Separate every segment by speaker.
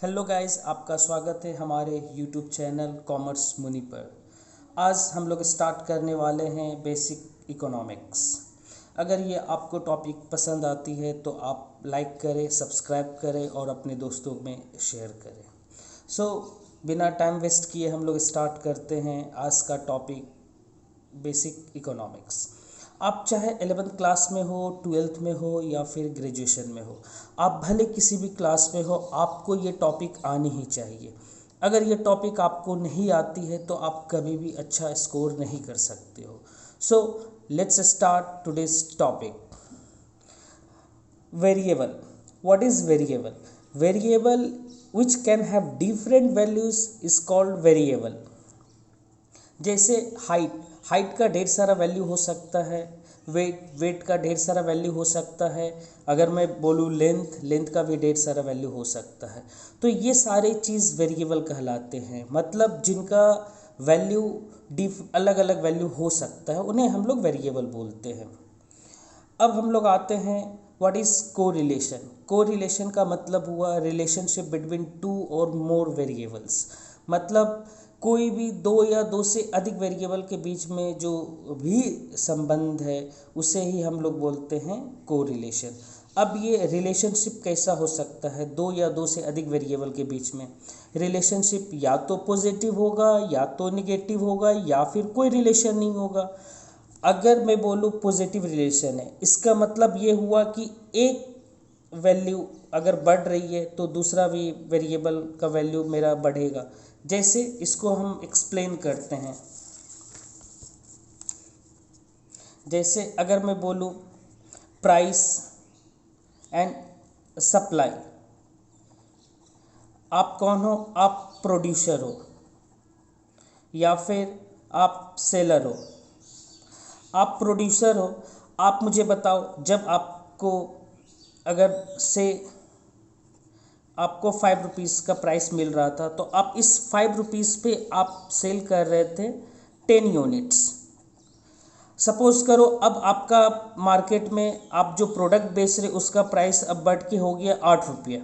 Speaker 1: Hello guys, आपका स्वागत है हमारे यूट्यूब चैनल कॉमर्स मुनि पर। आज हम लोग स्टार्ट करने वाले हैं बेसिक इकोनॉमिक्स। अगर ये आपको टॉपिक पसंद आती है तो आप लाइक करें, सब्सक्राइब करें और अपने दोस्तों में शेयर करें। सो बिना टाइम वेस्ट किए हम लोग स्टार्ट करते हैं आज का टॉपिक बेसिक इकोनॉमिक्स। आप चाहे 11th क्लास में हो, 12th में हो या फिर ग्रेजुएशन में हो, आप भले किसी भी क्लास में हो, आपको ये टॉपिक आनी ही चाहिए। अगर ये टॉपिक आपको नहीं आती है तो आप कभी भी अच्छा स्कोर नहीं कर सकते हो। So let's start today's topic. Variable. What is variable? Variable which can have different values is called variable. जैसे हाइट का ढेर सारा वैल्यू हो सकता है, वेट का ढेर सारा वैल्यू हो सकता है। अगर मैं बोलूँ लेंथ का भी ढेर सारा वैल्यू हो सकता है। तो ये सारे चीज़ वेरिएबल कहलाते हैं, मतलब जिनका वैल्यू अलग अलग वैल्यू हो सकता है उन्हें हम लोग वेरिएबल बोलते हैं। अब हम लोग आते हैं व्हाट इज़ कोरिलेशन। कोरिलेशन का मतलब हुआ रिलेशनशिप बिटवीन टू और मोर वेरिएबल्स, मतलब कोई भी दो या दो से अधिक वेरिएबल के बीच में जो भी संबंध है उसे ही हम लोग बोलते हैं कोरिलेशन। अब ये रिलेशनशिप कैसा हो सकता है दो या दो से अधिक वेरिएबल के बीच में? रिलेशनशिप या तो पॉजिटिव होगा या तो निगेटिव होगा या फिर कोई रिलेशन नहीं होगा। अगर मैं बोलूँ पॉजिटिव रिलेशन है, इसका मतलब ये हुआ कि एक वैल्यू अगर बढ़ रही है तो दूसरा भी वेरिएबल का वैल्यू मेरा बढ़ेगा। जैसे इसको हम एक्सप्लेन करते हैं। जैसे अगर मैं बोलूँ प्राइस एंड सप्लाई। आप कौन हो? आप प्रोड्यूसर हो या फिर आप सेलर हो? आप प्रोड्यूसर हो, आप मुझे बताओ, जब आपको अगर से आपको 5 रुपीज़ का प्राइस मिल रहा था तो आप इस 5 रुपीज़ पे आप सेल कर रहे थे 10 यूनिट्स। सपोज करो अब आपका मार्केट में आप जो प्रोडक्ट बेच रहे उसका प्राइस अब बढ़ के हो गया 8 रुपया,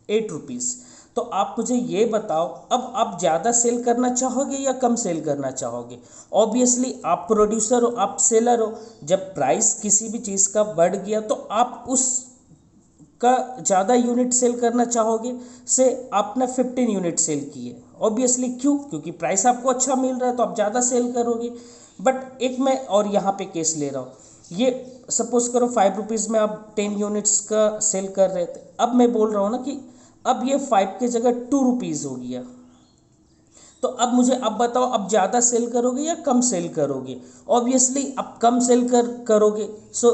Speaker 1: 8 रुपीज़। तो आप मुझे ये बताओ, अब आप ज़्यादा सेल करना चाहोगे या कम सेल करना चाहोगे? ऑब्वियसली आप प्रोड्यूसर हो, आप सेलर हो। जब प्राइस किसी भी चीज़ का बढ़ गया तो आप उस का ज़्यादा यूनिट सेल करना चाहोगे। से आपने 15 यूनिट सेल किए, ऑब्वियसली क्यों? क्योंकि प्राइस आपको अच्छा मिल रहा है तो आप ज़्यादा सेल करोगे। बट एक मैं और यहाँ पे केस ले रहा हूँ, ये सपोज करो 5 रुपीज़ में आप 10 यूनिट्स का सेल कर रहे थे। अब मैं बोल रहा हूँ ना कि अब ये 5 की जगह 2 रुपीज़ हो गया। तो अब मुझे अब बताओ, अब ज़्यादा सेल करोगे या कम सेल करोगे? ऑब्वियसली अब कम सेल करोगे। सो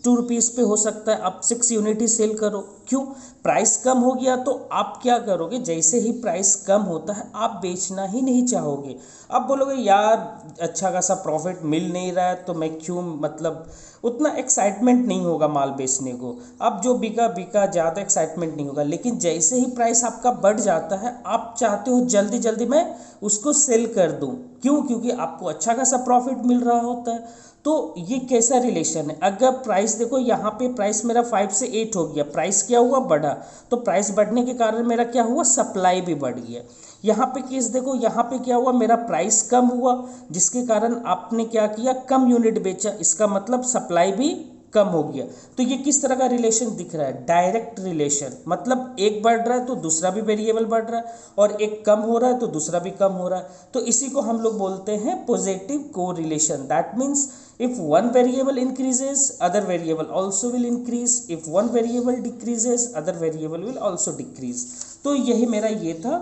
Speaker 1: 2 रुपीज़ पे हो सकता है आप 6 यूनिट ही सेल करो। क्यों? प्राइस कम हो गया। तो आप क्या करोगे? जैसे ही प्राइस कम होता है आप बेचना ही नहीं चाहोगे। आप बोलोगे यार अच्छा खासा प्रॉफिट मिल नहीं रहा है तो मैं क्यों, मतलब उतना एक्साइटमेंट नहीं होगा माल बेचने को। अब जो बिका बिका, ज़्यादा एक्साइटमेंट नहीं होगा। लेकिन जैसे ही प्राइस आपका बढ़ जाता है आप चाहते हो जल्दी जल्दी मैं उसको सेल कर दूं। क्यों? क्योंकि आपको अच्छा खासा प्रॉफिट मिल रहा होता है। तो ये कैसा रिलेशन है? अगर प्राइस देखो, यहाँ पे प्राइस मेरा 5 से 8 हो गया, प्राइस क्या हुआ? बढ़ा। तो प्राइस बढ़ने के कारण मेरा क्या हुआ? सप्लाई भी बढ़ गया। यहाँ पे केस देखो, यहाँ पे क्या हुआ? मेरा प्राइस कम हुआ जिसके कारण आपने क्या किया? कम यूनिट बेचा। इसका मतलब सप्लाई भी कम हो गया। तो ये किस तरह का रिलेशन दिख रहा है? डायरेक्ट रिलेशन, मतलब एक बढ़ रहा है तो दूसरा भी वेरिएबल बढ़ रहा है और एक कम हो रहा है तो दूसरा भी कम हो रहा है। तो इसी को हम लोग बोलते हैं positive correlation. That means if one variable increases other variable also will increase, if one variable decreases other variable will also decrease। तो यही मेरा ये था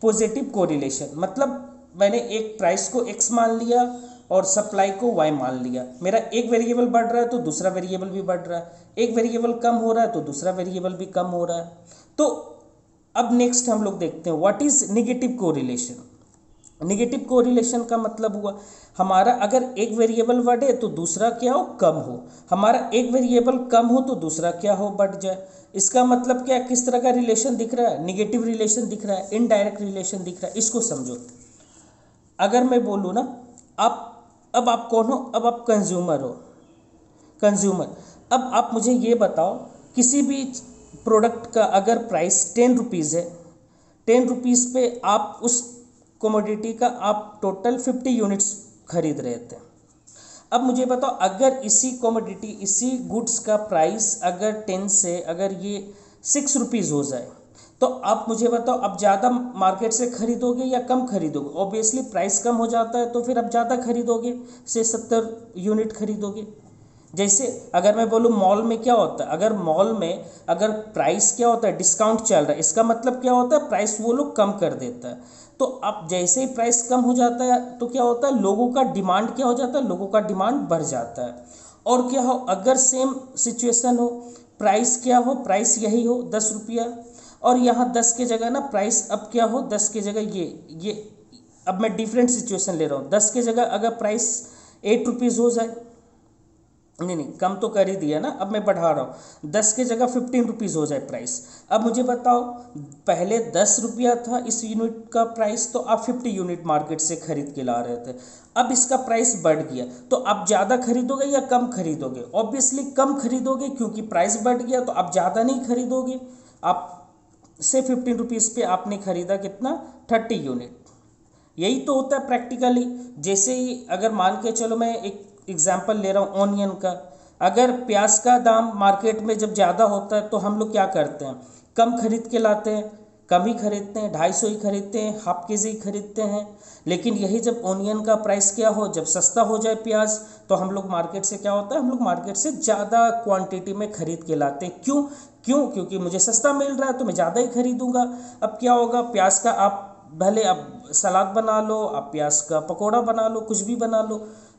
Speaker 1: पॉजिटिव कोरिलेशन। मतलब मैंने एक प्राइस को x मान लिया और सप्लाई को y मान लिया। मेरा एक वेरिएबल बढ़ रहा है तो दूसरा वेरिएबल भी बढ़ रहा है, एक वेरिएबल कम हो रहा है तो दूसरा वेरिएबल भी कम हो रहा है। तो अब नेक्स्ट हम लोग देखते हैं what is negative correlation. Negative correlation का मतलब हुआ हमारा अगर एक वेरिएबल बढ़े तो दूसरा क्या हो? कम हो। हमारा एक वेरिएबल कम हो तो दूसरा क्या हो? बढ़ जाए। इसका मतलब क्या, किस तरह का रिलेशन दिख रहा है? नेगेटिव रिलेशन दिख रहा है, इनडायरेक्ट रिलेशन दिख रहा है। इसको समझो। अगर मैं बोलूँ ना, आप अब आप कौन हो? अब आप कंज्यूमर हो। कंज्यूमर। अब आप मुझे ये बताओ, किसी भी प्रोडक्ट का अगर प्राइस 10 रुपीज़ है, 10 रुपीज़ पे आप उस कमोडिटी का आप टोटल 50 यूनिट्स खरीद रहे थे। अब मुझे बताओ, अगर इसी कमोडिटी, इसी गुड्स का प्राइस अगर 10 से अगर ये 6 रुपीज़ हो जाए, तो आप मुझे बताओ अब ज़्यादा मार्केट से खरीदोगे या कम खरीदोगे? ऑब्वियसली प्राइस कम हो जाता है तो फिर आप ज़्यादा खरीदोगे, से 70 यूनिट खरीदोगे। जैसे अगर मैं बोलूँ मॉल में क्या होता है, अगर मॉल में अगर प्राइस क्या होता है, डिस्काउंट चल रहा है, इसका मतलब क्या होता है, प्राइस वो लोग कम कर देता है। तो अब जैसे ही प्राइस कम हो जाता है तो क्या होता है, लोगों का डिमांड क्या हो जाता है, लोगों का डिमांड बढ़ जाता है। और क्या हो, अगर सेम सिचुएशन हो, प्राइस क्या हो, प्राइस यही हो 10 रुपया, और यहाँ 10 के जगह ना प्राइस अब क्या हो, 10 के जगह ये अब मैं डिफरेंट सिचुएशन ले रहा हूँ। 10 के जगह अगर प्राइस 8 रुपीज़ हो जाए, नहीं कम तो कर ही दिया ना, अब मैं बढ़ा रहा हूँ, 10 के जगह 15 रुपीज़ हो जाए प्राइस। अब मुझे बताओ, पहले 10 रुपया था इस यूनिट का प्राइस, तो आप 50 यूनिट मार्केट से खरीद के ला रहे थे। अब इसका प्राइस बढ़ गया, तो आप ज़्यादा खरीदोगे या कम खरीदोगे? ऑब्वियसली कम खरीदोगे, क्योंकि प्राइस बढ़ गया तो आप ज़्यादा नहीं खरीदोगे। आप से 15 रुपीज़ पे आपने खरीदा कितना, 30 यूनिट। यही तो होता है प्रैक्टिकली। जैसे ही अगर मान के चलो, मैं एक एग्जांपल ले रहा हूँ ऑनियन का। अगर प्याज का दाम मार्केट में जब ज़्यादा होता है तो हम लोग क्या करते हैं, कम खरीद के लाते हैं, कम ही खरीदते हैं, 250 ही खरीदते हैं, हाफ केजी ही खरीदते हैं। लेकिन यही जब ऑनियन का प्राइस क्या हो, जब सस्ता हो जाए प्याज, तो हम लोग मार्केट से क्या होता है, हम लोग मार्केट से ज़्यादा क्वांटिटी में खरीद के लाते हैं। क्योंकि मुझे सस्ता मिल रहा है तो मैं ज़्यादा ही खरीदूंगा। अब क्या होगा, प्याज का आप भले आप सलाद बना लो, आप प्याज का पकोड़ा बना लो, कुछ भी बना लो,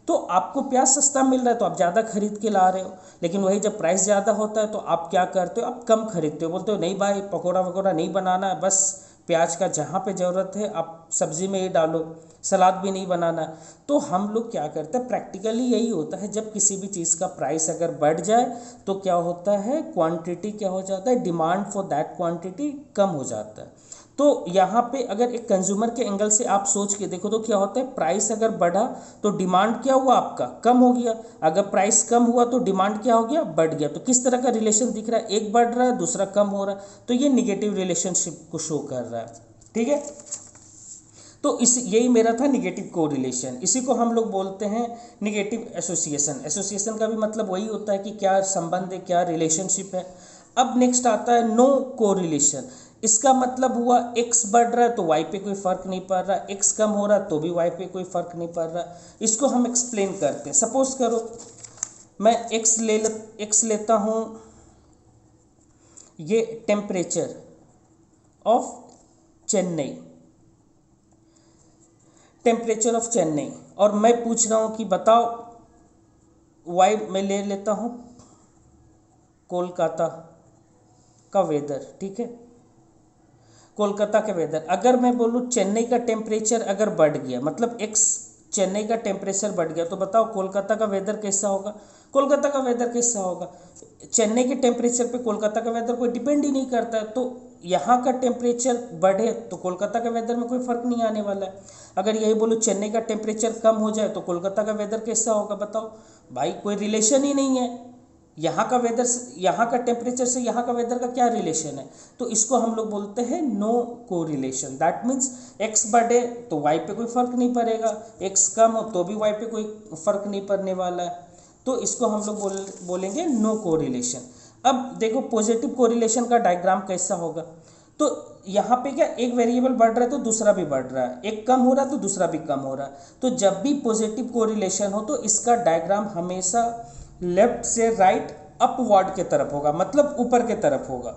Speaker 1: तो आपको प्याज सस्ता मिल रहा है तो आप ज़्यादा खरीद के ला रहे हो। लेकिन वही जब प्राइस ज़्यादा होता है तो आप क्या करते हो, आप कम खरीदते हो, बोलते हो नहीं भाई पकोड़ा वकोड़ा नहीं बनाना है, बस प्याज का जहाँ पे ज़रूरत है आप सब्ज़ी में ही डालो, सलाद भी नहीं बनाना। तो हम लोग क्या करते हैं, प्रैक्टिकली यही होता है, जब किसी भी चीज़ का प्राइस अगर बढ़ जाए तो क्या होता है, क्वांटिटी क्या हो जाता है, डिमांड फॉर दैट क्वांटिटी कम हो जाता है। तो यहाँ पे अगर एक कंज्यूमर के एंगल से आप सोच के देखो तो क्या होता है, प्राइस अगर बढ़ा तो डिमांड क्या हुआ, आपका कम हो गया। अगर प्राइस कम हुआ तो डिमांड क्या हो गया, बढ़ गया। तो किस तरह का रिलेशन दिख रहा है, एक बढ़ रहा है दूसरा कम हो रहा है, तो ये निगेटिव रिलेशनशिप को शो कर रहा है। ठीक है, तो यही मेरा था निगेटिव कोरिलेशन। इसी को हम लोग बोलते हैं निगेटिव एसोसिएशन। एसोसिएशन का भी मतलब वही होता है कि क्या संबंध है, क्या रिलेशनशिप है। अब नेक्स्ट आता है नो कोरिलेशन। इसका मतलब हुआ x बढ़ रहा है तो y पे कोई फर्क नहीं पड़ रहा, x कम हो रहा है तो भी y पे कोई फर्क नहीं पड़ रहा। इसको हम एक्सप्लेन करते हैं। सपोज करो मैं x लेता हूँ, ये temperature of Chennai, temperature of Chennai, और मैं पूछ रहा हूँ कि बताओ y मैं ले लेता हूँ कोलकाता का वेदर। ठीक है, कोलकाता के वेदर। अगर मैं बोलूँ चेन्नई का टेम्परेचर अगर बढ़ गया, मतलब x चेन्नई का टेम्परेचर बढ़ गया, तो बताओ कोलकाता का वेदर कैसा होगा, कोलकाता का वेदर कैसा होगा। चेन्नई के टेम्परेचर पे कोलकाता का वेदर कोई डिपेंड ही नहीं करता है। तो यहाँ का टेम्परेचर बढ़े तो कोलकाता के वेदर में कोई फर्क नहीं आने वाला है। अगर यही बोलो चेन्नई का टेम्परेचर कम हो जाए तो कोलकाता का वेदर कैसा होगा, बताओ भाई, कोई रिलेशन ही नहीं है। यहाँ का वेदर से, यहाँ का टेम्परेचर से यहाँ का वेदर का क्या रिलेशन है। तो इसको हम लोग बोलते हैं no correlation. That means x बढ़े तो y पे कोई फर्क नहीं पड़ेगा, x कम हो तो भी y पे कोई फर्क नहीं पड़ने वाला है। तो इसको हम लोग बोलेंगे नो कोरिलेशन। अब देखो पॉजिटिव कोरिलेशन का डायग्राम कैसा होगा। तो यहाँ पे क्या, एक वेरिएबल बढ़ रहा है तो दूसरा भी बढ़ रहा है, एक कम हो रहा है तो दूसरा भी कम हो रहा है। तो जब भी पॉजिटिव कोरिलेशन हो तो इसका डायग्राम हमेशा लेफ्ट से राइट अपवर्ड के तरफ होगा, मतलब ऊपर के तरफ होगा।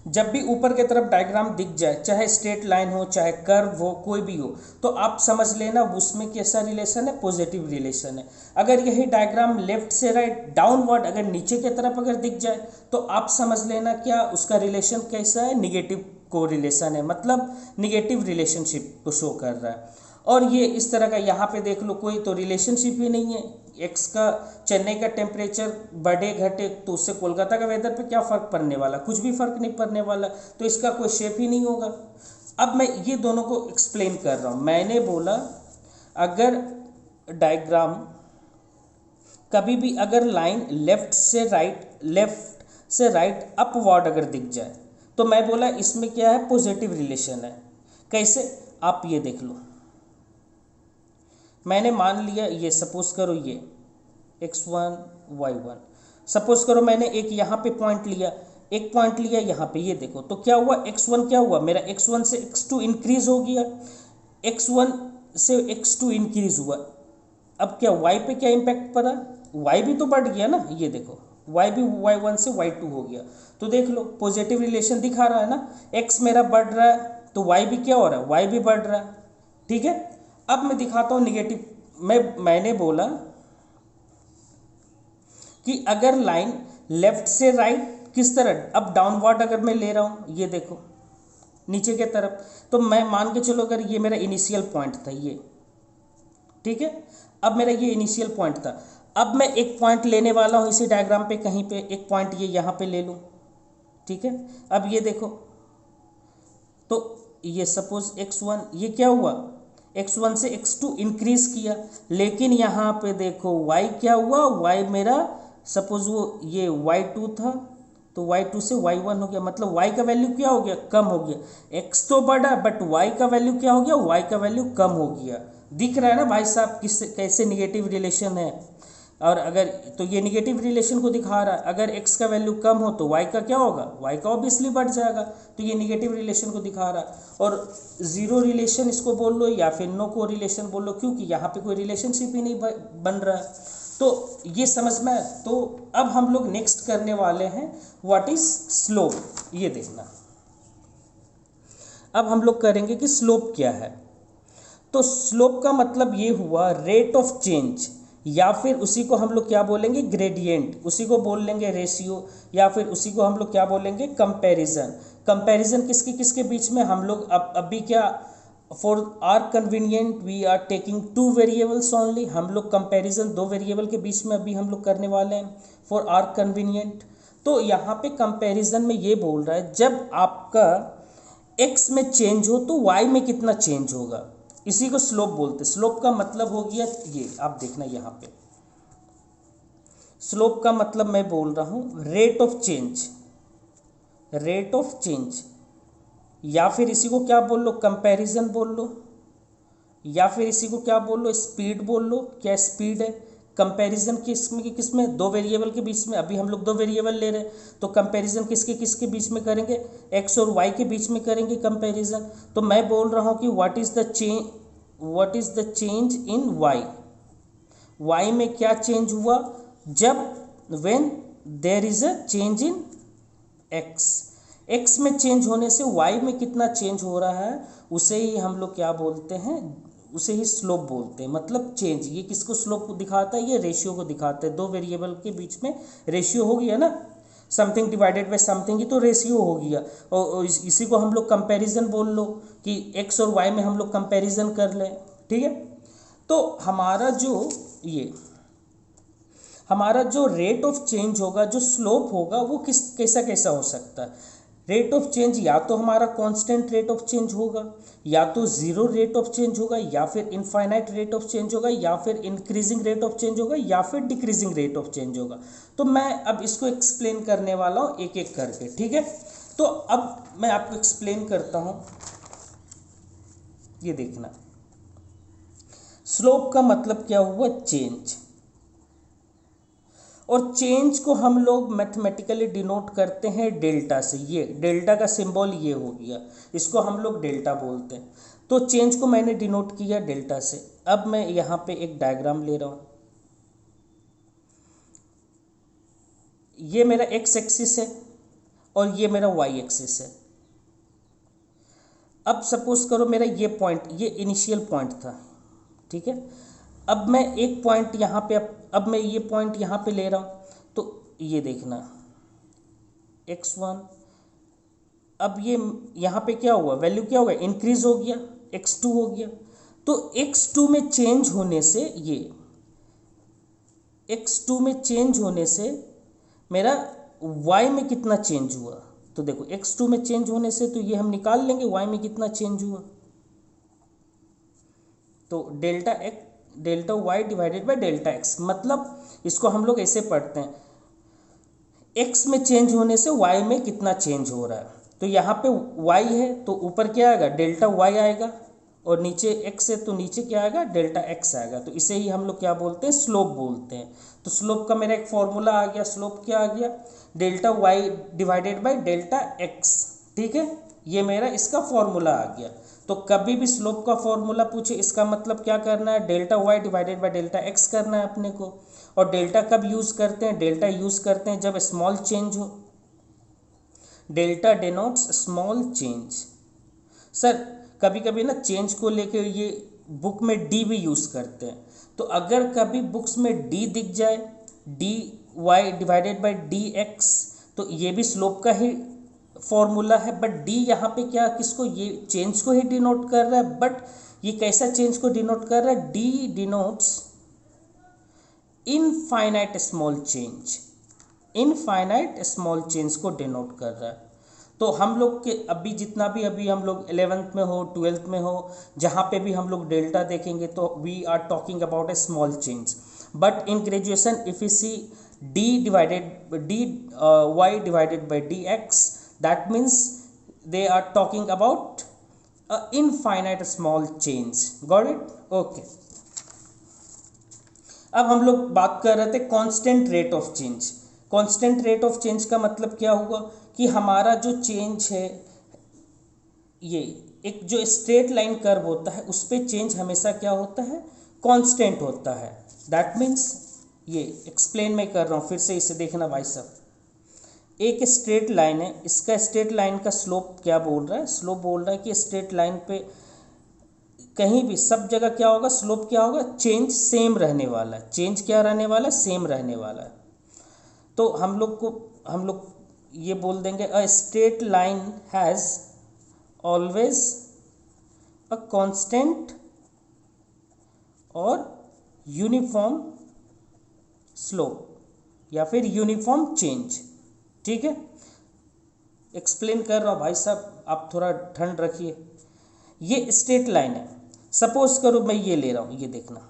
Speaker 1: जब भी ऊपर के तरफ डायग्राम दिख जाए, चाहे स्ट्रेट लाइन हो चाहे कर्व हो, कोई भी हो, तो आप समझ लेना उसमें कैसा रिलेशन है, पॉजिटिव रिलेशन है। अगर यही डायग्राम लेफ्ट से राइट डाउनवर्ड अगर नीचे की तरफ अगर दिख जाए तो आप समझ लेना क्या उसका रिलेशन कैसा है, निगेटिव कोरिलेशन है, मतलब निगेटिव रिलेशनशिप को शो कर रहा है। और ये इस तरह का यहाँ पे देख लो, कोई तो रिलेशनशिप ही नहीं है। एक्स का चेन्नई का टेम्परेचर बढ़े घटे तो उससे कोलकाता का वेदर पे क्या फ़र्क पड़ने वाला, कुछ भी फर्क नहीं पड़ने वाला। तो इसका कोई शेप ही नहीं होगा। अब मैं ये दोनों को एक्सप्लेन कर रहा हूँ। मैंने बोला अगर डायग्राम कभी भी अगर लाइन लेफ्ट से राइट, लेफ्ट से राइट अपवर्ड अगर दिख जाए तो मैं बोला इसमें क्या है, पॉजिटिव रिलेशन है। कैसे, आप ये देख लो, मैंने मान लिया ये, सपोज करो ये x1 y1, सपोज करो मैंने एक यहाँ पे पॉइंट लिया, एक पॉइंट लिया यहाँ पे, ये देखो तो क्या हुआ, x1 क्या हुआ मेरा, x1 से x2 इंक्रीज हो गया, x1 से x2 इंक्रीज हुआ। अब क्या y पे क्या इम्पैक्ट पड़ा, y भी तो बढ़ गया ना, ये देखो y भी y1 से y2 हो गया। तो देख लो पॉजिटिव रिलेशन दिखा रहा है ना, x मेरा बढ़ रहा है तो y भी क्या हो रहा है, y भी बढ़ रहा है। ठीक है, अब मैं दिखाता हूँ निगेटिव। मैंने बोला कि अगर लाइन लेफ्ट से राइट किस तरह, अब डाउनवर्ड अगर मैं ले रहा हूँ, ये देखो नीचे के तरफ, तो मैं मान के चलो अगर ये मेरा इनिशियल पॉइंट था ये, ठीक है, अब मेरा ये इनिशियल पॉइंट था, अब मैं एक पॉइंट लेने वाला हूँ इसी डायग्राम पे, कहीं पे एक पॉइंट ये यहाँ पे ले लूँ। ठीक है, अब ये देखो तो ये सपोज x1, ये क्या हुआ, x1 से x2 इंक्रीज किया, लेकिन यहाँ पे देखो y क्या हुआ, y मेरा सपोज वो ये y2 था तो y2 से y1 हो गया, मतलब y का वैल्यू क्या हो गया, कम हो गया। x तो बढ़ा बट y का वैल्यू क्या हो गया, y का वैल्यू कम हो गया। दिख रहा है ना भाई साहब किस कैसे निगेटिव रिलेशन है। और अगर तो ये निगेटिव रिलेशन को दिखा रहा है, अगर x का वैल्यू कम हो तो y का क्या होगा, y का ऑब्वियसली बढ़ जाएगा, तो ये निगेटिव रिलेशन को दिखा रहा है। और जीरो रिलेशन इसको बोल लो या फिर नो को रिलेशन बोल लो, क्योंकि यहाँ पे कोई रिलेशनशिप ही नहीं बन रहा है। तो ये समझ में आया। तो अब हम लोग नेक्स्ट करने वाले हैं व्हाट इज स्लोप, ये देखना। अब हम लोग करेंगे कि स्लोप क्या है। तो स्लोप का मतलब ये हुआ रेट ऑफ चेंज, या फिर उसी को हम लोग क्या बोलेंगे, ग्रेडियंट, उसी को बोल लेंगे रेशियो, या फिर उसी को हम लोग क्या बोलेंगे, कंपैरिजन। कंपैरिजन किसके किसके बीच में, हम लोग अब अभी क्या, for our convenient we are taking two variables only, हम लोग कंपैरिजन दो वेरिएबल के बीच में अभी हम लोग करने वाले हैं फॉर आर कन्वीनियंट। तो यहाँ पे कंपैरिजन में ये बोल रहा है जब आपका x में चेंज हो तो y में कितना चेंज होगा, इसी को स्लोप बोलते। स्लोप का मतलब हो गया ये, आप देखना यहाँ पे, स्लोप का मतलब मैं बोल रहा हूँ rate of change, rate of change, या फिर इसी को क्या बोल लो, कंपैरिजन बोल लो, या फिर इसी को क्या बोल लो, स्पीड बोल लो। क्या स्पीड है, कंपैरिजन किसमें दो वेरिएबल के बीच में, अभी हम लोग दो वेरिएबल ले रहे हैं तो कंपैरिजन किसके किसके बीच में करेंगे, x और y के बीच में करेंगे कंपैरिजन। तो मैं बोल रहा हूँ कि what is the change in y, y में क्या चेंज हुआ, जब when there is a change in x में चेंज होने से y में कितना चेंज हो रहा है, उसे ही हम लोग क्या बोलते हैं, उसे ही स्लोप बोलते हैं। मतलब चेंज, ये किसको स्लोप को दिखाता है, ये रेशियो को दिखाता है। दो वेरिएबल के बीच में रेशियो हो गया ना, समथिंग डिवाइडेड बाय समथिंग ही तो रेशियो हो गया। और इसी को हम लोग कंपैरिजन बोल लो कि x और y में हम लोग कंपैरिजन कर लें। ठीक है, तो हमारा जो रेट ऑफ चेंज होगा, जो स्लोप होगा, वो कैसा कैसा हो सकता है। रेट ऑफ चेंज या तो हमारा कांस्टेंट रेट ऑफ चेंज होगा, या तो जीरो रेट ऑफ चेंज होगा, या फिर इनफाइनाइट रेट ऑफ चेंज होगा, या फिर इंक्रीजिंग रेट ऑफ चेंज होगा, या फिर डिक्रीजिंग रेट ऑफ चेंज होगा। तो मैं अब इसको एक्सप्लेन करने वाला हूँ एक एक करके। ठीक है, तो अब मैं आपको एक्सप्लेन करता हूँ, ये देखना। स्लोप का मतलब क्या हुआ, चेंज, और चेंज को हम लोग मैथमेटिकली डिनोट करते हैं डेल्टा से। ये डेल्टा का सिंबल ये हो गया, इसको हम लोग डेल्टा बोलते हैं। तो चेंज को मैंने डिनोट किया डेल्टा से। अब मैं यहाँ पे एक डायग्राम ले रहा हूँ, ये मेरा एक्स एक्सिस है और ये मेरा वाई एक्सिस है। अब सपोज करो मेरा ये पॉइंट, ये इनिशियल पॉइंट था। ठीक है, अब मैं एक पॉइंट यहाँ पे, अब मैं ये पॉइंट यहाँ पे ले रहा हूँ, तो ये देखना x1, अब ये यहाँ पे क्या हुआ, वैल्यू क्या हो गया, इंक्रीज हो गया, x2 हो गया। तो x2 में चेंज होने से, ये x2 में चेंज होने से मेरा y में कितना चेंज हुआ, तो देखो x2 में चेंज होने से तो ये हम निकाल लेंगे y में कितना चेंज हुआ। तो delta y divided by delta x, मतलब इसको हम लोग ऐसे पढ़ते हैं, एक्स में चेंज होने से वाई में कितना चेंज हो रहा है। तो यहाँ पे वाई है तो ऊपर क्या आएगा, डेल्टा वाई आएगा, और नीचे एक्स है तो नीचे क्या आएगा, डेल्टा एक्स आएगा। तो इसे ही हम लोग क्या बोलते हैं, स्लोप बोलते हैं। तो स्लोप का मेरा एक फॉर्मूला आ गया, स्लोप क्या आ गया, delta y divided by delta x. ठीक है, ये मेरा इसका फॉर्मूला आ गया। तो कभी भी स्लोप का फॉर्मूला पूछे, इसका मतलब क्या करना है, delta y divided by delta x करना है अपने को। और डेल्टा कब यूज़ करते हैं, डेल्टा यूज़ करते हैं जब स्मॉल चेंज हो। Delta denotes small change. Sir कभी कभी ना चेंज को लेकर ये बुक में डी भी यूज़ करते हैं। तो अगर कभी बुक्स में डी दिख जाए, d y divided by d x, तो ये भी स्लोप का ही फॉर्मूला है। बट डी यहाँ पे क्या, किसको, ये चेंज को ही डिनोट कर रहा है। बट ये कैसा चेंज को डिनोट कर रहा है, D denotes infinite small change, infinite small change को डिनोट कर रहा है। तो हम लोग के अभी जितना भी अभी हम लोग 11th में हो, 12th में हो, जहाँ पे भी हम लोग डेल्टा देखेंगे तो we are talking about a small change. But in graduation if you see d y divided by d x, that means they are talking about a infinite small change. Got it? Okay. अब हम लोग बात कर रहे थे constant rate of change. Constant rate of change का मतलब क्या हुआ कि हमारा जो चेंज है, ये एक जो स्ट्रेट लाइन कर्व होता है उस पर चेंज हमेशा क्या होता है, कांस्टेंट होता है। दैट मीन्स ये एक्सप्लेन मैं कर रहा हूँ, फिर से इसे देखना भाई साहब। एक स्ट्रेट लाइन है, इसका स्ट्रेट लाइन का स्लोप क्या बोल रहा है, स्लोप बोल रहा है कि स्ट्रेट लाइन पे कहीं भी सब जगह क्या होगा, स्लोप क्या होगा, चेंज सेम रहने वाला है। चेंज क्या रहने वाला है, सेम रहने वाला है। तो हम लोग ये बोल देंगे a straight line has always a constant और यूनिफॉर्म स्लोप या फिर यूनिफॉर्म चेंज। ठीक है, एक्सप्लेन कर रहा हूँ भाई साहब, आप थोड़ा ठंड रखिए। ये स्ट्रेट लाइन है, सपोज करो मैं ये ले रहा हूँ, ये देखना,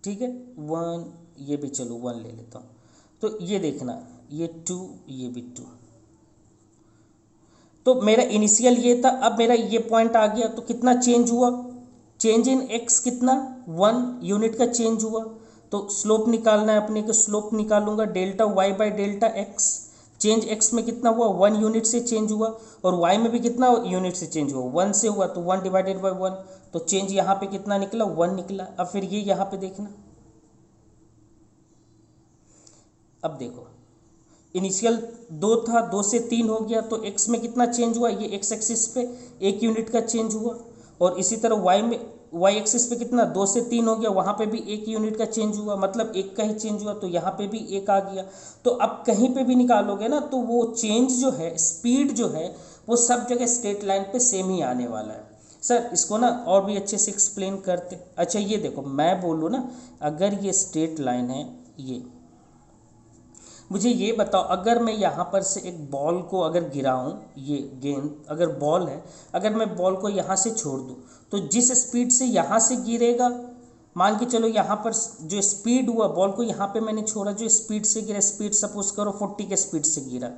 Speaker 1: ठीक है, 1, ये भी चलो 1 ले लेता हूँ। तो ये देखना, ये 2, ये भी 2। तो मेरा इनिशियल ये था, अब मेरा ये पॉइंट आ गया, तो कितना चेंज हुआ, चेंज इन एक्स कितना, 1 यूनिट का चेंज हुआ। तो स्लोप निकालना है अपने को, स्लोप निकालूंगा delta y by delta x. Change x में कितना हुआ, 1 यूनिट से चेंज हुआ, और वाई में भी कितना यूनिट से चेंज हुआ, 1 से हुआ, तो 1 डिवाइडेड बाई 1। तो चेंज यहाँ पे कितना निकला, 1 निकला। अब फिर ये यहाँ पे देखना, अब देखो इनिशियल 2 था, 2 से 3 हो गया, तो एक्स में कितना चेंज हुआ, ये एक्स एक्सिस पे 1 यूनिट का चेंज हुआ। और इसी तरह वाई में, वाई एक्सिस पे कितना, 2 से 3 हो गया, वहाँ पे भी 1 यूनिट का चेंज हुआ, मतलब 1 का ही चेंज हुआ, तो यहाँ पे भी 1 आ गया। तो अब कहीं पे भी निकालोगे ना, तो वो चेंज जो है, स्पीड जो है, वो सब जगह स्ट्रेट लाइन पे सेम ही आने वाला है। सर इसको ना और भी अच्छे से एक्सप्लेन करते। अच्छा ये देखो, मैं बोलूँ ना, अगर ये स्ट्रेट लाइन है, ये मुझे ये बताओ, अगर मैं यहाँ पर से एक बॉल को अगर गिराऊं, ये गेंद अगर बॉल है, अगर मैं बॉल को यहाँ से छोड़ दूं, तो जिस स्पीड से यहाँ से गिरेगा, मान के चलो यहाँ पर जो स्पीड हुआ, बॉल को यहाँ पे मैंने छोड़ा, जो स्पीड से गिरा, स्पीड सपोज करो 40 के स्पीड से गिरा,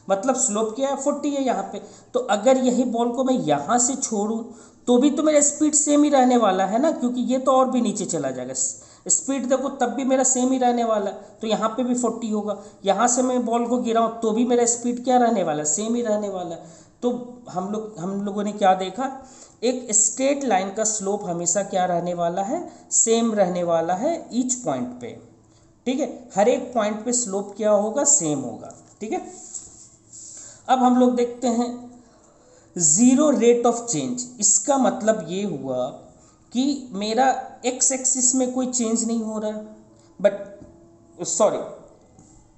Speaker 1: मतलब स्लोप क्या है, 40 है यहाँ पे। तो अगर यही बॉल को मैं यहाँ से छोड़ूँ तो भी तो मेरा स्पीड सेम ही रहने वाला है ना, क्योंकि ये तो और भी नीचे चला जाएगा। स्पीड देखो तब भी मेरा सेम ही रहने वाला है, तो यहाँ पे भी 40 होगा। यहाँ से मैं बॉल को गिराऊँ तो भी मेरा स्पीड क्या रहने वाला है, सेम ही रहने वाला है। तो हम लोगों ने क्या देखा, एक स्ट्रेट लाइन का स्लोप हमेशा क्या रहने वाला है, सेम रहने वाला है ईच पॉइंट पे। ठीक है, हर एक पॉइंट पे स्लोप क्या होगा, सेम होगा। ठीक है, अब हम लोग देखते हैं ज़ीरो रेट ऑफ चेंज। इसका मतलब ये हुआ कि मेरा एक्स एक्सिस में कोई चेंज नहीं हो रहा है, but sorry,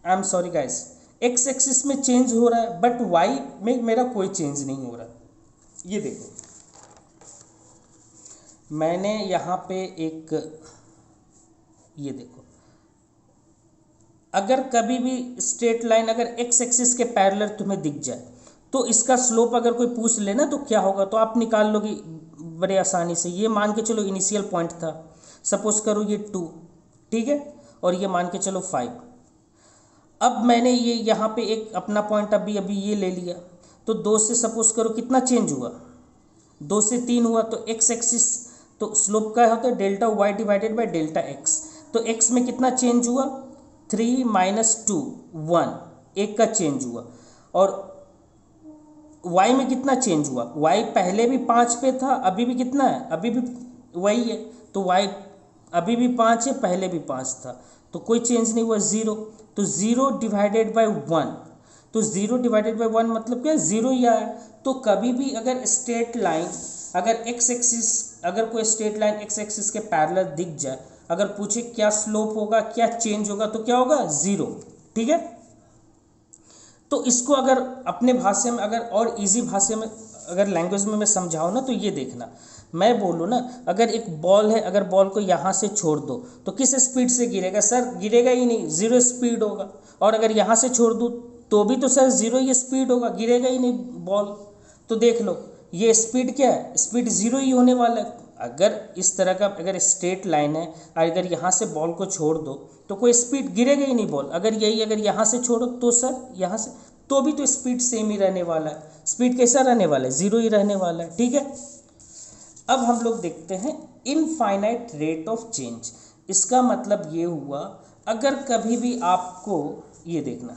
Speaker 1: I am sorry guys, x axis में चेंज हो रहा है, बट वाई में मेरा कोई चेंज नहीं हो रहा। ये देखो, मैंने यहाँ पे एक, ये देखो, अगर कभी भी स्ट्रेट लाइन अगर एक्स एक्सिस के पैरेलल तुम्हें दिख जाए, तो इसका स्लोप अगर कोई पूछ लेना तो क्या होगा, तो आप निकाल लोगे बड़े आसानी से। ये मान के चलो इनिशियल पॉइंट था, सपोज करो ये 2, ठीक है, और ये मान के चलो 5। अब मैंने ये यहाँ पे एक अपना पॉइंट अभी अभी ये ले लिया, तो 2 से सपोज करो कितना चेंज हुआ, 2 से 3 हुआ, तो एक्स एक्सिस, तो स्लोप का होता है delta y divided by delta x. तो एक्स में कितना चेंज हुआ, 3 - 2 1, एक का चेंज हुआ। और y में कितना चेंज हुआ, y पहले भी 5 पे था, अभी भी कितना है, अभी भी वही है। तो y अभी भी 5 है, पहले भी 5 था, तो कोई चेंज नहीं हुआ, 0। तो 0 डिवाइडेड बाय 1, तो 0 डिवाइडेड बाय 1 मतलब क्या, 0 ही आया। तो कभी भी अगर स्ट्रेट लाइन, अगर एक्स एक्सिस, अगर कोई स्ट्रेट लाइन एक्स एक्सिस के पैरेलल दिख जाए, अगर पूछे क्या स्लोप होगा, क्या चेंज होगा, तो क्या होगा, 0। ठीक है। तो इसको अगर अपने भाषा में, अगर और इजी भाषा में, अगर लैंग्वेज में मैं समझाऊँ ना, तो ये देखना, मैं बोलूँ ना, अगर एक बॉल है, अगर बॉल को यहाँ से छोड़ दो तो किस स्पीड से गिरेगा, सर गिरेगा ही नहीं, 0 स्पीड होगा। और अगर यहाँ से छोड़ दूँ तो भी तो सर 0 ही स्पीड होगा, गिरेगा ही नहीं बॉल। तो देख लो, ये स्पीड क्या है, स्पीड 0 ही होने वाला है। अगर इस तरह का अगर स्ट्रेट लाइन है, अगर यहाँ से बॉल को छोड़ दो तो कोई स्पीड, गिरेगा ही नहीं बॉल। अगर यही अगर यहाँ से छोड़ो तो सर यहाँ से, तो भी तो स्पीड सेम ही रहने वाला है। स्पीड कैसा रहने वाला है, 0 ही रहने वाला है। ठीक है। अब हम लोग देखते हैं इनफाइनाइट रेट ऑफ चेंज। इसका मतलब ये हुआ, अगर कभी भी आपको, ये देखना,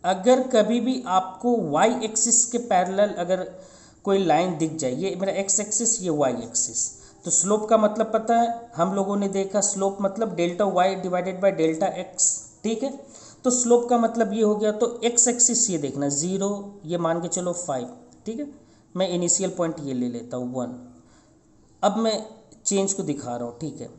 Speaker 1: अगर कभी भी आपको वाई एक्सिस के पैरेलल अगर कोई लाइन दिख जाए, ये मेरा एक्स एक्सिस, ये वाई एक्सिस, तो स्लोप का मतलब पता है, हम लोगों ने देखा स्लोप मतलब delta y divided by delta x. ठीक है। तो स्लोप का मतलब ये हो गया, तो एक्स एक्सिस ये देखना 0, ये मान के चलो 5। ठीक है। मैं इनिशियल पॉइंट ये ले लेता हूँ 1। अब मैं चेंज को दिखा रहा हूँ। ठीक है।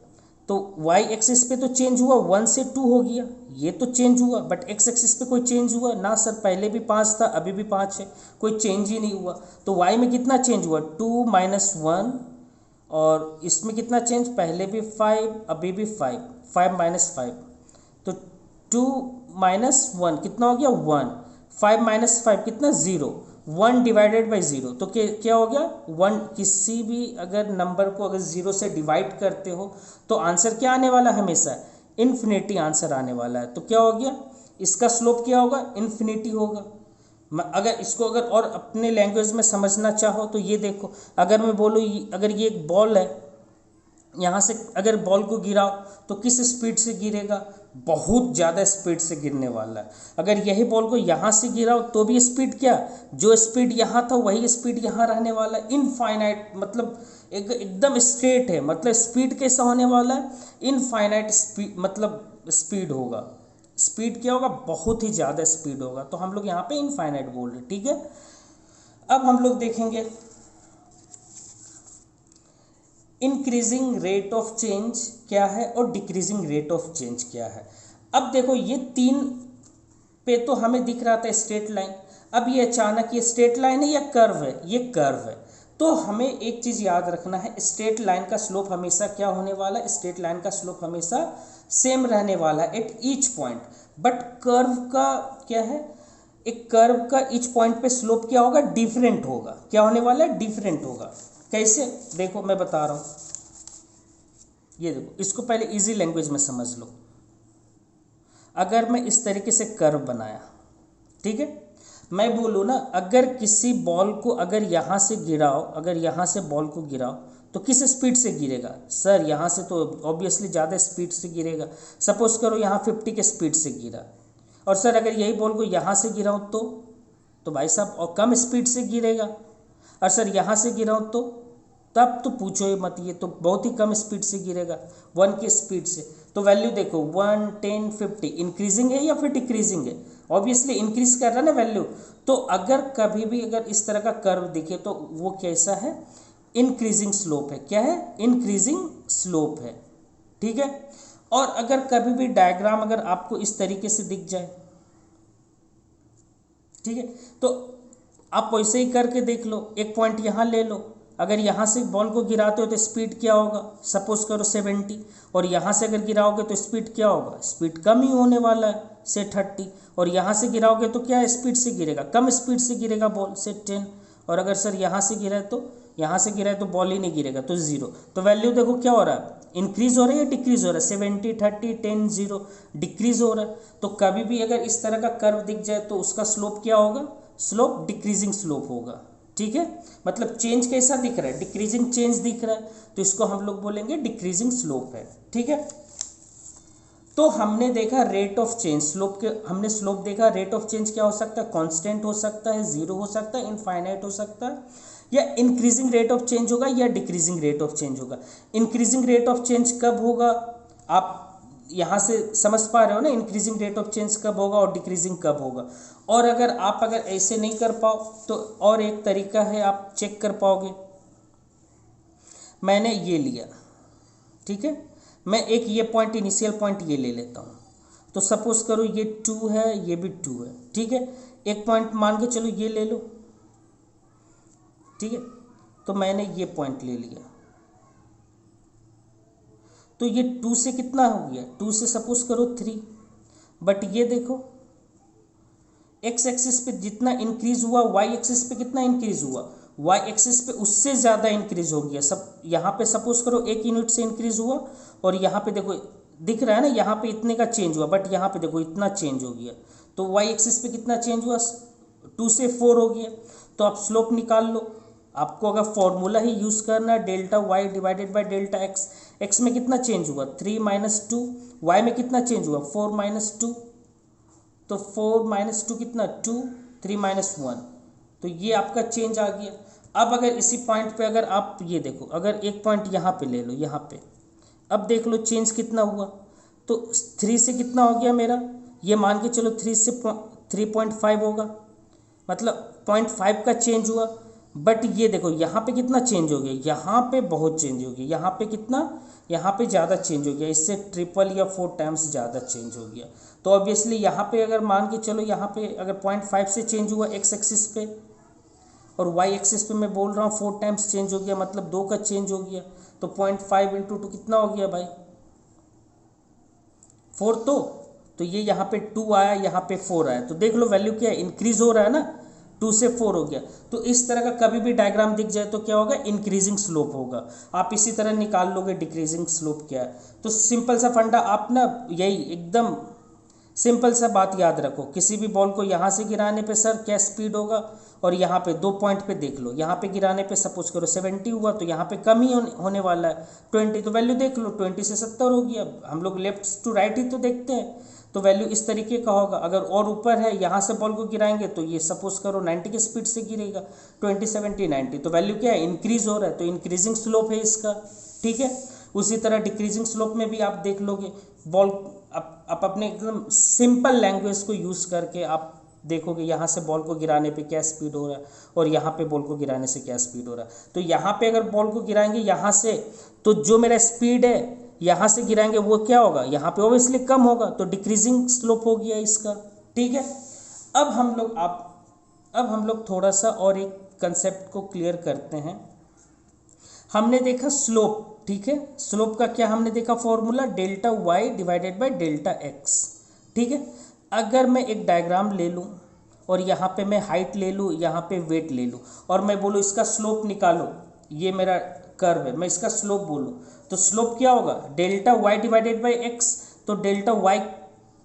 Speaker 1: तो वाई एक्सिस पे तो चेंज हुआ, 1 से 2 हो गया, ये तो चेंज हुआ, बट एक्स एक्सिस पे कोई चेंज हुआ ना, सर पहले भी 5 था, अभी भी 5 है, कोई चेंज ही नहीं हुआ। तो वाई में कितना चेंज हुआ, 2 - 1, और इसमें कितना चेंज, पहले भी 5, अभी भी 5, 5 - 5, तो 2 - 1 कितना हो गया, 1, 5 - 5 कितना, 0, 1 डिवाइडेड बाई 0, तो क्या हो गया, 1। किसी भी अगर नंबर को अगर 0 से डिवाइड करते हो तो आंसर क्या आने वाला है, हमेशा इन्फिनिटी आंसर आने वाला है। तो क्या हो गया, इसका स्लोप क्या होगा, इन्फिनिटी होगा। अगर इसको अगर और अपने लैंग्वेज में समझना चाहो तो ये देखो, अगर मैं बोलूँ अगर ये एक बॉल है, यहाँ से अगर बॉल को गिराओ तो किस स्पीड से गिरेगा, बहुत ज़्यादा स्पीड से गिरने वाला है। अगर यही बॉल को यहाँ से गिराओ तो भी स्पीड क्या, जो स्पीड यहाँ था वही स्पीड यहाँ रहने वाला है। इनफाइनाइट मतलब एकदम स्ट्रेट है, मतलब स्पीड कैसा होने वाला है, इनफाइनाइट स्पीड, मतलब स्पीड होगा। स्पीड क्या होगा, बहुत ही ज़्यादा स्पीड होगा। तो हम लोग यहाँ पे इनफाइनाइट बोल रहे हैं। ठीक है। अब हम लोग देखेंगे इंक्रीजिंग रेट ऑफ चेंज क्या है और डिक्रीजिंग रेट ऑफ चेंज क्या है। अब देखो, ये 3 पे तो हमें दिख रहा था स्ट्रेट लाइन, अब ये अचानक ये स्ट्रेट लाइन है या कर्व है, ये कर्व है। तो हमें एक चीज़ याद रखना है, स्ट्रेट लाइन का स्लोप हमेशा क्या होने वाला है, स्ट्रेट लाइन का स्लोप हमेशा सेम रहने वाला है at each point. But curve का क्या है, एक कर्व का ईच पॉइंट पे स्लोप क्या होगा, डिफरेंट होगा। क्या होने वाला है, डिफरेंट होगा। कैसे, देखो मैं बता रहा हूँ, ये देखो, इसको पहले इजी लैंग्वेज में समझ लो। अगर मैं इस तरीके से कर्व बनाया, ठीक है, मैं बोलूँ ना, अगर किसी बॉल को अगर यहाँ से गिराओ, अगर यहाँ से बॉल को गिराओ तो किस स्पीड से गिरेगा, सर यहाँ से तो ऑब्वियसली ज़्यादा स्पीड से गिरेगा। सपोज करो यहाँ 50 के स्पीड से गिरा, और सर अगर यही बॉल को यहाँ से गिराऊँ तो भाई साहब और कम स्पीड से गिरेगा। और सर यहाँ से गिराऊँ तो तब तो पूछो ही मत, ये तो बहुत ही कम स्पीड से गिरेगा, 1 की स्पीड से। तो वैल्यू देखो 1, 10, 50 इंक्रीजिंग है या फिर डिक्रीजिंग है, ऑब्वियसली इंक्रीज कर रहा है ना वैल्यू। तो अगर कभी भी अगर इस तरह का कर्व दिखे तो वो कैसा है, इंक्रीजिंग स्लोप है। क्या है, इंक्रीजिंग स्लोप है। ठीक है। और अगर कभी भी डायग्राम अगर आपको इस तरीके से दिख जाए, ठीक है, तो आप वैसे ही करके देख लो, एक पॉइंट यहाँ ले लो, अगर यहाँ से बॉल को गिराते हो तो स्पीड क्या होगा, सपोज करो 70, और यहाँ से अगर गिराओगे तो स्पीड क्या होगा, स्पीड कम ही होने वाला है से 30, और यहाँ से गिराओगे तो क्या स्पीड से गिरेगा, कम स्पीड से गिरेगा बॉल से 10, और अगर सर यहाँ से गिरा है तो यहाँ से गिरा है तो बॉल ही नहीं गिरेगा तो 0। तो वैल्यू देखो क्या हो रहा है, इंक्रीज हो रहा है या डिक्रीज हो रहा है, 70 30 10 0 डिक्रीज हो रहा है। तो कभी भी अगर इस तरह का कर्व दिख जाए तो उसका स्लोप क्या होगा, स्लोप डिक्रीजिंग स्लोप होगा। ठीक है, मतलब चेंज कैसा दिख रहा है, डिक्रीजिंग चेंज दिख रहा है, तो इसको हम लोग बोलेंगे डिक्रीजिंग स्लोप है। ठीक है, तो हमने देखा रेट ऑफ चेंज, स्लोप के हमने स्लोप देखा, रेट ऑफ चेंज क्या हो सकता है, कांस्टेंट हो सकता है, जीरो हो सकता है, इनफाइनाइट हो सकता है, या इंक्रीजिंग रेट ऑफ चेंज होगा या डिक्रीजिंग रेट ऑफ चेंज होगा। इंक्रीजिंग रेट ऑफ चेंज कब होगा, आप यहाँ से समझ पा रहे हो ना, इंक्रीजिंग रेट ऑफ चेंज कब होगा और डिक्रीजिंग कब होगा। और अगर ऐसे नहीं कर पाओ तो और एक तरीका है, आप चेक कर पाओगे। मैंने ये लिया, ठीक है, मैं एक ये पॉइंट इनिशियल पॉइंट ये ले लेता हूँ, तो सपोज करो ये 2 है, ये भी 2 है। ठीक है, एक पॉइंट मान के चलो ये ले लो। ठीक है, तो मैंने ये पॉइंट ले लिया, तो ये 2 से कितना हो गया, 2 से सपोज करो 3। बट ये देखो एक्स एक्सिस पे जितना इंक्रीज हुआ, वाई एक्सिस पे कितना इंक्रीज हुआ, वाई एक्सिस पे उससे ज़्यादा इंक्रीज हो गया। सब यहाँ पे सपोज करो 1 यूनिट से इंक्रीज हुआ, और यहाँ पे देखो दिख रहा है ना, यहाँ पे इतने का चेंज हुआ, बट यहाँ पे देखो इतना चेंज हो गया। तो वाई एक्सिस पे कितना चेंज हुआ, 2 से 4 हो गया। तो आप स्लोप निकाल लो। आपको अगर फॉर्मूला ही यूज़ करना है, delta y divided by delta x. X में कितना चेंज हुआ, 3 माइनस 2, वाई में कितना चेंज हुआ, 4 माइनस 2, तो 4 माइनस 2 कितना, 2, 3 माइनस 1, तो ये आपका चेंज आ गया। अब अगर इसी पॉइंट पे अगर आप ये देखो, अगर एक पॉइंट यहाँ पे ले लो, यहाँ पे अब देख लो चेंज कितना हुआ। तो 3 से कितना हो गया मेरा, ये मान के चलो 3 से 3.5 होगा, मतलब 0.5 का चेंज हुआ। बट ये देखो यहाँ पे कितना चेंज हो गया, यहाँ पे बहुत चेंज हो गया, यहाँ पे कितना, यहाँ पे ज़्यादा चेंज हो गया, इससे 3 या 4 टाइम्स ज़्यादा चेंज हो गया। तो ऑब्वियसली यहाँ पे अगर मान के चलो, यहाँ पे अगर 0.5 से चेंज हुआ एक्स एक्सिस पे, और वाई एक्सिस पे मैं बोल रहा हूँ 4 टाइम्स चेंज हो गया, मतलब 2 का चेंज हो गया। तो 0.5 इंटू 2 कितना हो गया भाई, 4। तो ये यहाँ पे 2 आया, यहाँ पे 4 आया, तो देख लो वैल्यू क्या है, इंक्रीज हो रहा है ना, 2 से 4 हो गया। तो इस तरह का कभी भी डायग्राम दिख जाए तो क्या होगा, इंक्रीजिंग स्लोप होगा। आप इसी तरह निकाल लोगे डिक्रीजिंग स्लोप क्या है। तो सिंपल सा फंडा, आप ना यही एकदम सिंपल सा बात याद रखो, किसी भी बॉल को यहाँ से गिराने पे सर क्या स्पीड होगा, और यहाँ पे 2 पॉइंट पे देख लो, यहाँ पे गिराने पे सपोज करो 70 हुआ, तो यहाँ पे कम ही होने वाला है 20, तो वैल्यू देख लो 20 से 70 हो गया। हम लोग लेफ्ट टू राइट ही तो देखते हैं, तो वैल्यू इस तरीके का होगा। अगर और ऊपर है, यहाँ से बॉल को गिराएंगे तो ये सपोज करो 90 की स्पीड से गिरेगा, 20 70 90, तो वैल्यू क्या है, इंक्रीज हो रहा है, तो इंक्रीजिंग स्लोप है इसका। ठीक है, उसी तरह डिक्रीजिंग स्लोप में भी आप देख लोगे, बॉल आप अपने एकदम सिंपल लैंग्वेज को यूज़ करके आप देखोगे यहाँ से बॉल को गिराने पे क्या स्पीड हो रहा है, और यहाँ पे बॉल को गिराने से क्या स्पीड हो रहा है। तो यहाँ पे अगर बॉल को गिराएंगे यहाँ से, तो जो मेरा स्पीड है यहाँ से गिराएंगे वो क्या होगा, यहाँ पे ऑब्वियसली कम होगा, तो डिक्रीजिंग स्लोप हो गया इसका। ठीक है, अब हम लोग थोड़ा सा और एक कंसेप्ट को क्लियर करते हैं। हमने देखा स्लोप, ठीक है, स्लोप का क्या हमने देखा formula, delta y divided by delta x. ठीक है, अगर मैं एक डायग्राम ले लूँ और यहाँ पे मैं हाइट ले लूँ, यहाँ पे वेट ले लूँ, और मैं बोलूँ इसका स्लोप निकालो, ये मेरा कर्व है, मैं इसका स्लोप बोलूँ, तो स्लोप क्या होगा, delta y divided by x. तो डेल्टा वाई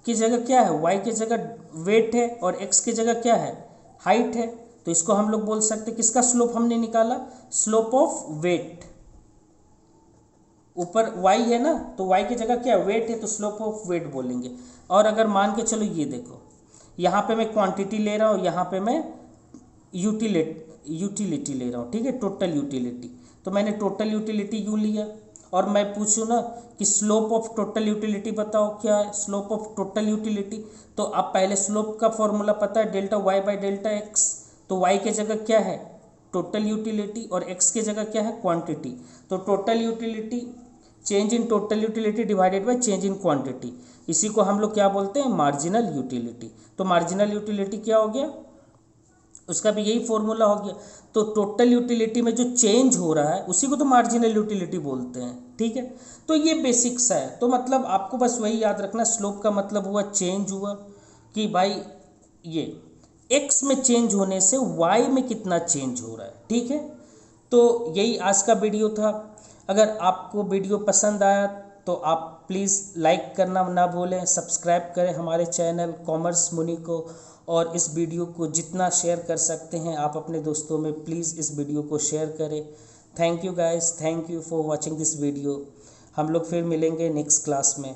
Speaker 1: की जगह क्या है, वाई की जगह वेट है, और एक्स की जगह क्या है, हाइट है। तो इसको हम लोग बोल सकते हैं, किसका स्लोप हमने निकाला, स्लोप ऑफ वेट। ऊपर y है ना, तो y की जगह क्या वेट है, तो स्लोप ऑफ वेट बोलेंगे। और अगर मान के चलो ये देखो, यहाँ पे मैं क्वांटिटी ले रहा हूँ, यहाँ पे मैं यूटिलिटी ले रहा हूँ। ठीक है, टोटल यूटिलिटी, तो मैंने टोटल यूटिलिटी यू लिया, और मैं पूछूँ ना कि स्लोप ऑफ टोटल यूटिलिटी बताओ क्या है, स्लोप ऑफ टोटल यूटिलिटी। तो आप पहले स्लोप का फॉर्मूला पता है, delta y by delta x. तो y की जगह क्या है, टोटल यूटिलिटी, और x की जगह क्या है, क्वांटिटी। तो total utility, change in total utility divided by change in quantity, इसी को हम लोग क्या बोलते हैं, मार्जिनल यूटिलिटी। तो मार्जिनल यूटिलिटी क्या हो गया, उसका भी यही फॉर्मूला हो गया। तो टोटल यूटिलिटी में जो चेंज हो रहा है उसी को तो मार्जिनल यूटिलिटी बोलते हैं। ठीक है, तो ये बेसिक्स है। तो मतलब आपको बस वही याद रखना, स्लोप का मतलब हुआ चेंज हुआ, कि भाई ये x में चेंज होने से y में कितना चेंज हो रहा है। ठीक है, तो यही आज का वीडियो था। अगर आपको वीडियो पसंद आया तो आप प्लीज़ लाइक करना ना भूलें, सब्सक्राइब करें हमारे चैनल कॉमर्स मुनि को, और इस वीडियो को जितना शेयर कर सकते हैं आप अपने दोस्तों में प्लीज़ इस वीडियो को शेयर करें। Thank you guys, thank you for watching this video. हम लोग फिर मिलेंगे नेक्स्ट क्लास में।